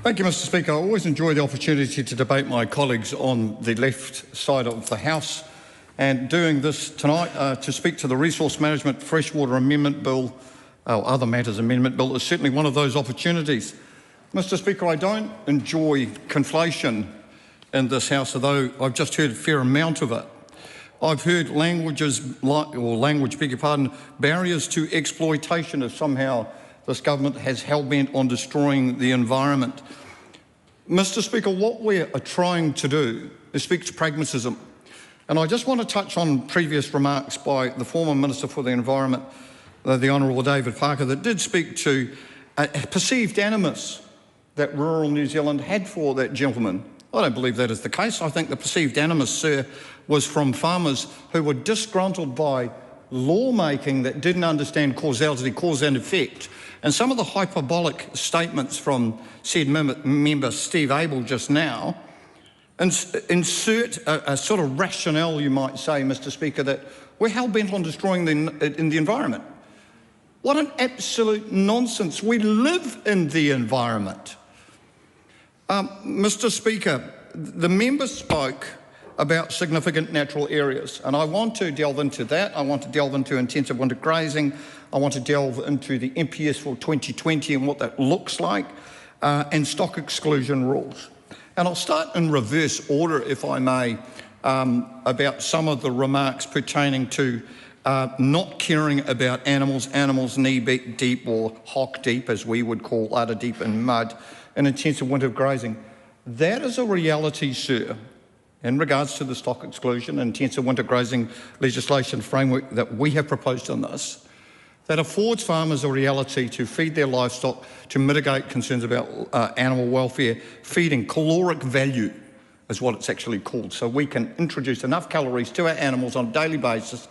Thank you, Mr Speaker. I always enjoy the opportunity to debate my colleagues on the left side of the House, and doing this tonight to speak to the Resource Management Freshwater Amendment Bill, or Other Matters Amendment Bill, is certainly one of those opportunities. Mr Speaker, I don't enjoy conflation in this House, although I've just heard a fair amount of it. I've heard barriers to exploitation if somehow this government has hell-bent on destroying the environment. Mr Speaker, what we're trying to do is speak to pragmatism. And I just want to touch on previous remarks by the former Minister for the Environment, the Honourable David Parker, that did speak to a perceived animus that rural New Zealand had for that gentleman. I don't believe that is the case. I think the perceived animus, sir, was from farmers who were disgruntled by lawmaking that didn't understand causality, cause and effect. And some of the hyperbolic statements from said member Steve Abel just now insert a sort of rationale, you might say, Mr Speaker, that we're hell-bent on destroying the environment. What an absolute nonsense. We live in the environment. Mr Speaker, the member spoke about significant natural areas, and I want to delve into that. I want to delve into intensive winter grazing. I want to delve into the MPS for 2020 and what that looks like, and stock exclusion rules. And I'll start in reverse order, if I may, about some of the remarks pertaining to not caring about animals knee deep or hock deep, as we would call udder deep in mud, in intensive winter grazing. That is a reality, sir, in regards to the stock exclusion and intensive winter grazing legislation framework that we have proposed on this, that affords farmers a reality to feed their livestock, to mitigate concerns about animal welfare, feeding caloric value is what it's actually called, so we can introduce enough calories to our animals on a daily basis,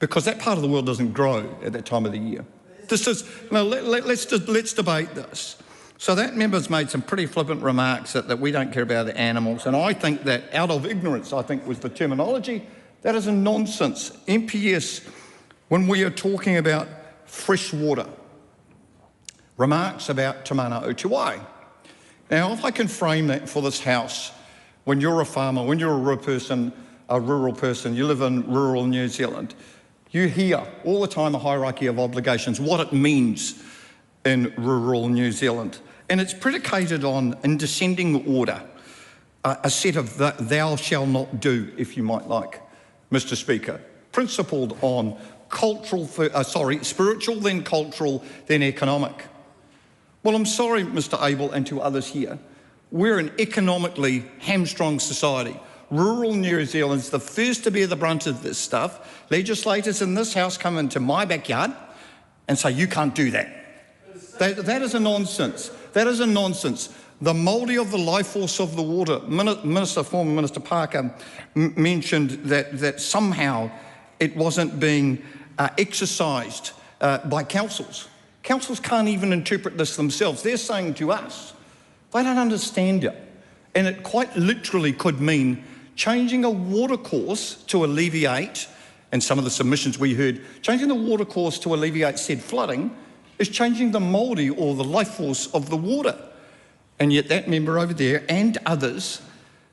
because that part of the world doesn't grow at that time of the year. This is, let's debate this. So that member's made some pretty flippant remarks that we don't care about the animals, and I think that out of ignorance, I think was the terminology, that is a nonsense. MPS, when we are talking about fresh water, remarks about Te Mana Utuai. Now, if I can frame that for this House, when you're a farmer, when you're a rural person, you live in rural New Zealand, you hear all the time a hierarchy of obligations, what it means in rural New Zealand. And it's predicated on, in descending order, a set of thou shall not do, if you might like, Mr Speaker, principled on spiritual, then cultural, then economic. Well, I'm sorry, Mr Abel, and to others here, we're an economically hamstrung society. Rural New Zealand's the first to bear the brunt of this stuff. Legislators in this House come into my backyard and say, you can't do that. That is a nonsense. That is a nonsense. The mouldy of the life force of the water. Former Minister Parker mentioned that somehow it wasn't being exercised by councils. Councils can't even interpret this themselves. They're saying to us, they don't understand it. And it quite literally could mean changing a water course to alleviate, and some of the submissions we heard, changing the water course to alleviate said flooding is changing the mouldy or the life force of the water. And yet that member over there and others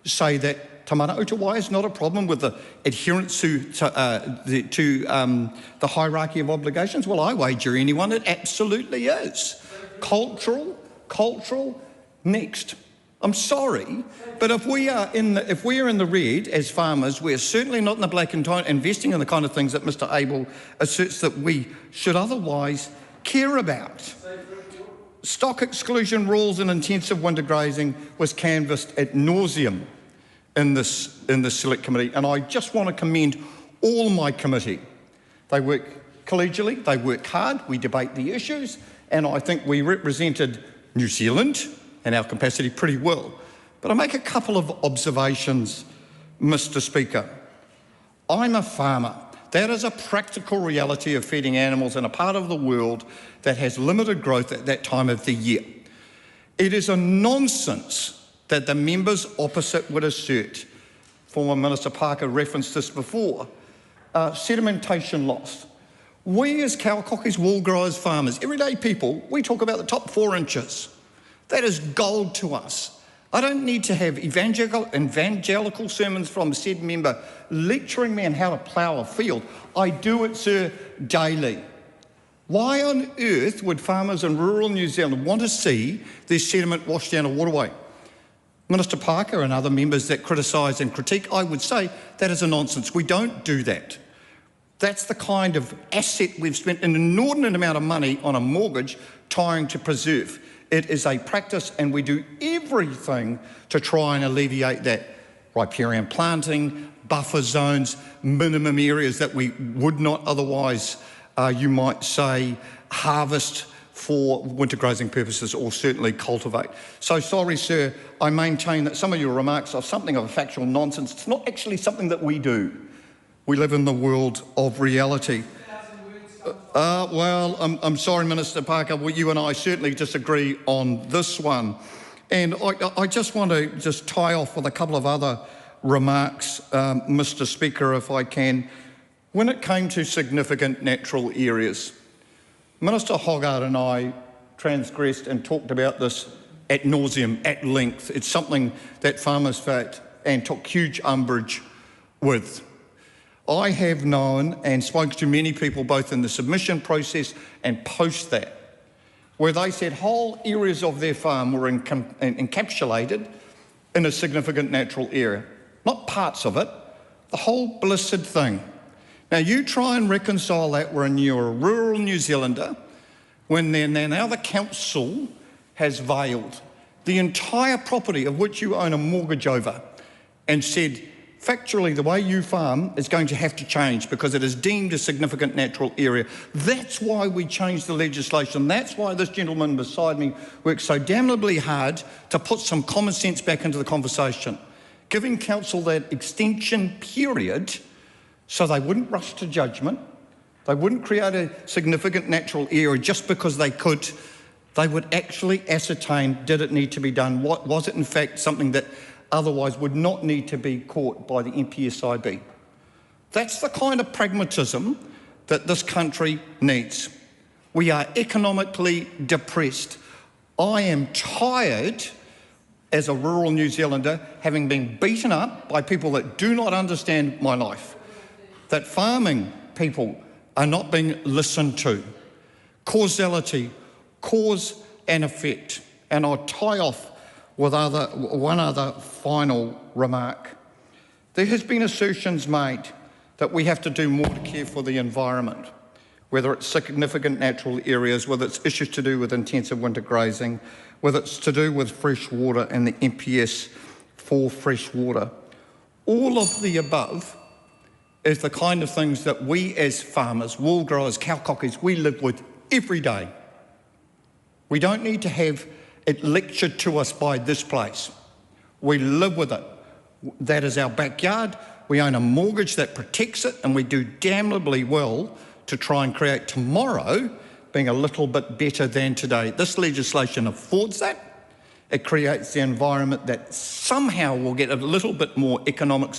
say that Te Mana Utuai is not a problem with the adherence to the hierarchy of obligations. Well, I wager anyone it absolutely is. Cultural, next. I'm sorry, but if we are in the red as farmers, we're certainly not in the black and white investing in the kind of things that Mr Abel asserts that we should otherwise care about. Stock exclusion rules and intensive winter grazing was canvassed ad nauseum in this select committee, and I just want to commend all my committee. They work collegially, they work hard, we debate the issues, and I think we represented New Zealand and our capacity pretty well. But I make a couple of observations, Mr Speaker. I'm a farmer. That is a practical reality of feeding animals in a part of the world that has limited growth at that time of the year. It is a nonsense that the members opposite would assert, former Minister Parker referenced this before, sedimentation loss. We as cow cockies, wool growers, farmers, everyday people, we talk about the top 4 inches. That is gold to us. I don't need to have evangelical sermons from said member lecturing me on how to plough a field. I do it, sir, daily. Why on earth would farmers in rural New Zealand want to see their sediment washed down a waterway? Minister Parker and other members that criticise and critique, I would say that is a nonsense. We don't do that. That's the kind of asset we've spent an inordinate amount of money on a mortgage trying to preserve. It is a practice, and we do everything to try and alleviate that. Riparian planting, buffer zones, minimum areas that we would not otherwise, you might say, harvest for winter grazing purposes or certainly cultivate. So sorry, sir, I maintain that some of your remarks are something of a factual nonsense. It's not actually something that we do. We live in the world of reality. Well, I'm sorry, Minister Parker, well, you and I certainly disagree on this one. And I just want to just tie off with a couple of other remarks, Mr. Speaker, if I can. When it came to significant natural areas, Minister Hoggart and I transgressed and talked about this ad nauseum, at length. It's something that farmers felt and took huge umbrage with. I have known and spoken to many people both in the submission process and post that, where they said whole areas of their farm were encapsulated in a significant natural area. Not parts of it, the whole blessed thing. Now you try and reconcile that when you're a rural New Zealander, when now the council has veiled the entire property of which you own a mortgage over and said, factually, the way you farm is going to have to change because it is deemed a significant natural area. That's why we changed the legislation. That's why this gentleman beside me worked so damnably hard to put some common sense back into the conversation, giving council that extension period so they wouldn't rush to judgment, they wouldn't create a significant natural area just because they could. They would actually ascertain, did it need to be done? Was it in fact something that otherwise would not need to be caught by the NPSIB? That's the kind of pragmatism that this country needs. We are economically depressed. I am tired as a rural New Zealander, having been beaten up by people that do not understand my life, that farming people are not being listened to. Causality, cause and effect. And I'll tie off with one other final remark. There has been assertions made that we have to do more to care for the environment, whether it's significant natural areas, whether it's issues to do with intensive winter grazing, whether it's to do with fresh water and the MPS for fresh water. All of the above is the kind of things that we as farmers, wool growers, cow cockies, we live with every day. We don't need to have it lectured to us by this place. We live with it. That is our backyard. We own a mortgage that protects it, and we do damnably well to try and create tomorrow being a little bit better than today. This legislation affords that. It creates the environment that somehow will get a little bit more economic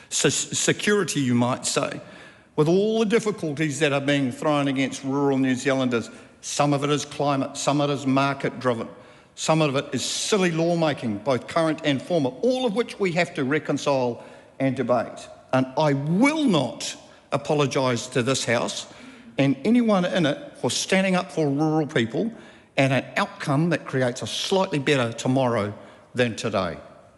security, you might say, with all the difficulties that are being thrown against rural New Zealanders. Some of it is climate, some of it is market-driven, some of it is silly lawmaking, both current and former, all of which we have to reconcile and debate. And I will not apologise to this House and anyone in it for standing up for rural people and an outcome that creates a slightly better tomorrow than today.